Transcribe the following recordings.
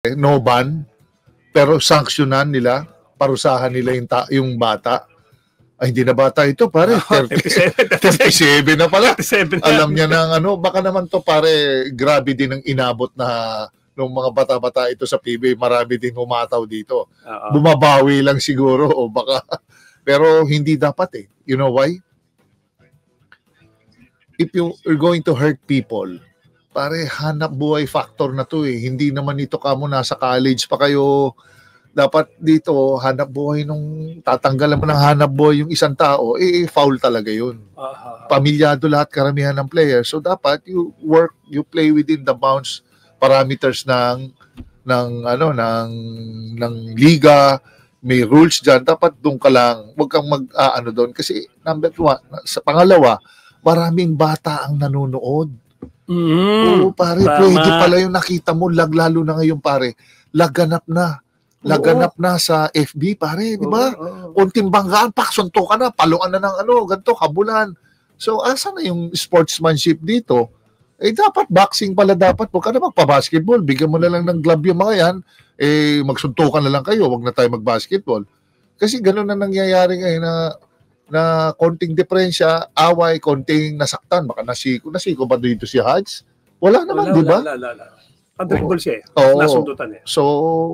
no ban, pero sanksyonan nila, parusahan nila yung bata. Ay, hindi na bata ito, pare. 37 na pala. 37 Alam niya na baka naman to, pare, grabe din ang inabot na nung mga bata-bata ito sa PBA. Marami din humataw dito. Bumabawi lang siguro o baka. Pero hindi dapat eh. You know why? If you're going to hurt people, pare, hanap buhay factor na to eh. Hindi naman ito kamo nasa college pa kayo. Dapat dito, hanap buhay nung tatanggalan mo ng hanap buhay yung isang tao, foul talaga yun. Pamilyado lahat karamihan ng players. So dapat you play within the bounds parameters ng liga. May rules dyan. Dapat doon ka lang. Huwag kang doon. Kasi number one, sa pangalawa, maraming bata ang nanonood. Oo, pare, pwede pala yung nakita mo, lalo na ngayon, pare, laganap na sa FB, pare, di ba? Kunting banggaan, sunto ka na, paluan na ng ganito, kabulan. So, asa na yung sportsmanship dito? Dapat boxing pala dapat. Huwag ka na magpa-basketball. Bigyan mo na lang ng glove yung mga yan. Magsuntukan na lang kayo. Huwag na tayo mag-basketball. Kasi gano'n na nangyayari ngayon na konting diferensya, away, konting nasaktan, baka nasiko ba dito si Hodge? Wala naman, di ba? Pag-dribble siya nasundutan eh. So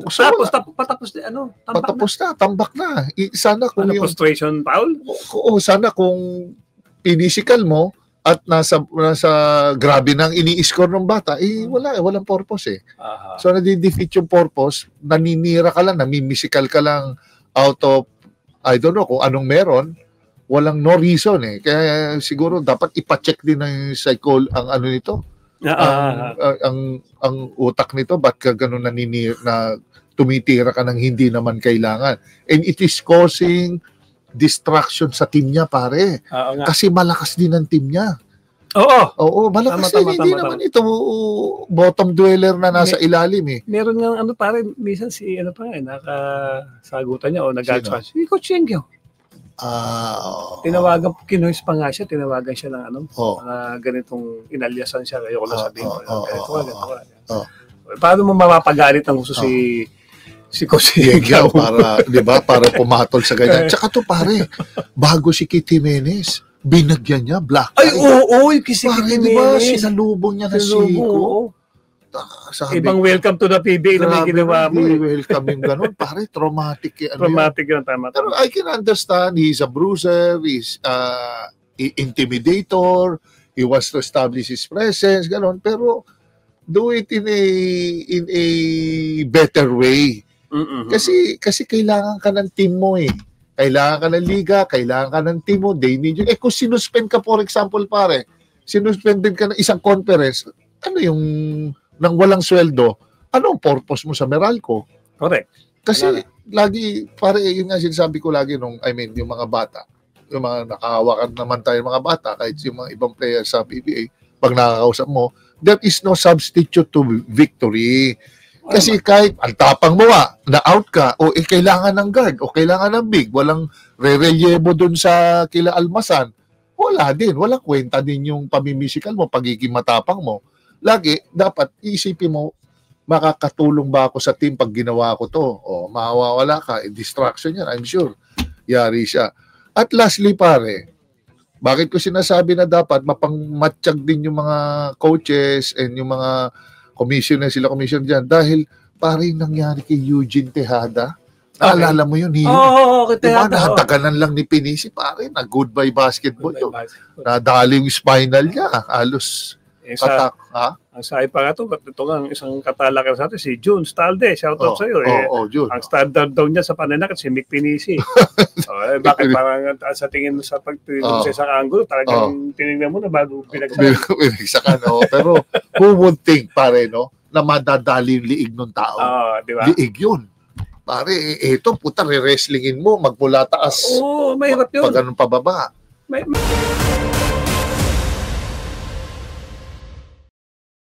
patapos na, tambak na. Sana kung yung frustration foul? Oo, sana kung physical mo at nasa grabe nang ini-score ng bata, walang purpose eh. So nadi-defeat yung purpose, naninira ka lang, namimisikal ka lang out of, I don't know kung anong meron, walang no reason eh. Kaya siguro dapat ipa-check din ng ang nito. Ang utak nito, ba't ka ganun na tumitira ka ng hindi naman kailangan. And it is causing distraction sa team niya, pare. Kasi malakas din ang team niya. Oo, malakas din. Hindi naman ito bottom dweller na nasa ilalim eh. Meron nga pare, minsan nakasagutan niya o nag-atras. Si Coach Yengyo. Kinuhis pa nga siya, tinawagan siya ng ganitong inalyasan siya, ayoko lang sabihin ganito. Paano mo mapapagalit ng gusto si Coach Yengyo para, di ba, para pumatol sa ganyan. Tsaka to pare, bago si Kitty Menes, binagyan niya, black eye. Ay, si Kitty Menes. Diba, sinalubong niya na Siko. Ibang welcome to the PBA na may ginawa mo. Welcome yung ganun. Pare, traumatic. Traumatic yun, tama. Pero I can understand, he's a bruiser, he's intimidator, he wants to establish his presence, ganun. Pero do it in a better way. Kasi kailangan ka ng team mo eh. Kailangan ka ng liga, kailangan ka ng team mo, they need you. Kung sinuspend ka, for example, pare, sinuspended ka ng isang conference, yung nang walang sweldo, ang purpose mo sa Meralco? Correct. Kasi lagi, pare, yun nga sinasabi ko lagi yung mga bata, yung mga nakahawakan naman tayo mga bata, kahit yung mga ibang players sa PBA, pag nakakausap mo, there is no substitute to victory. Kasi kahit ang tapang mo na-out ka, kailangan ng guard, o kailangan ng big, walang re-relyebo dun sa kila Almasan, wala din, walang kwenta din yung pamimisikal mo, pagiging matapang mo. Lagi, dapat isipin mo, makakatulong ba ako sa team pag ginawa ko to? O mawawala ka, distraction yan, I'm sure. Yari siya. At lastly, pare, bakit ko sinasabi na dapat mapangmatsyag din yung mga coaches and yung mga commissioner dyan? Dahil, pare, nangyari kay Eugene Tejada. Naalala mo yun, diba, nataganan lang ni Pinisi, pare, na goodbye basketball yun. Nadali yung spinal niya, halos patak, Ang sabi pa nga ito nga isang katalakan sa atin, si June Stalde, shoutout sa iyo. June. Ang standard daw niya sa pananakit, si Mick Pinisi. Bakit parang sa tingin mo sa pagtingin sa isang angulo, talagang tinignan mo na bago pinagsakan. Pero who would think, pare, na madadali yung liig ng tao? Diba? Liig yun. Pare, ito, puta, re-wrestlingin mo, magmula taas. Mahirap yun. Pag ganun pababa.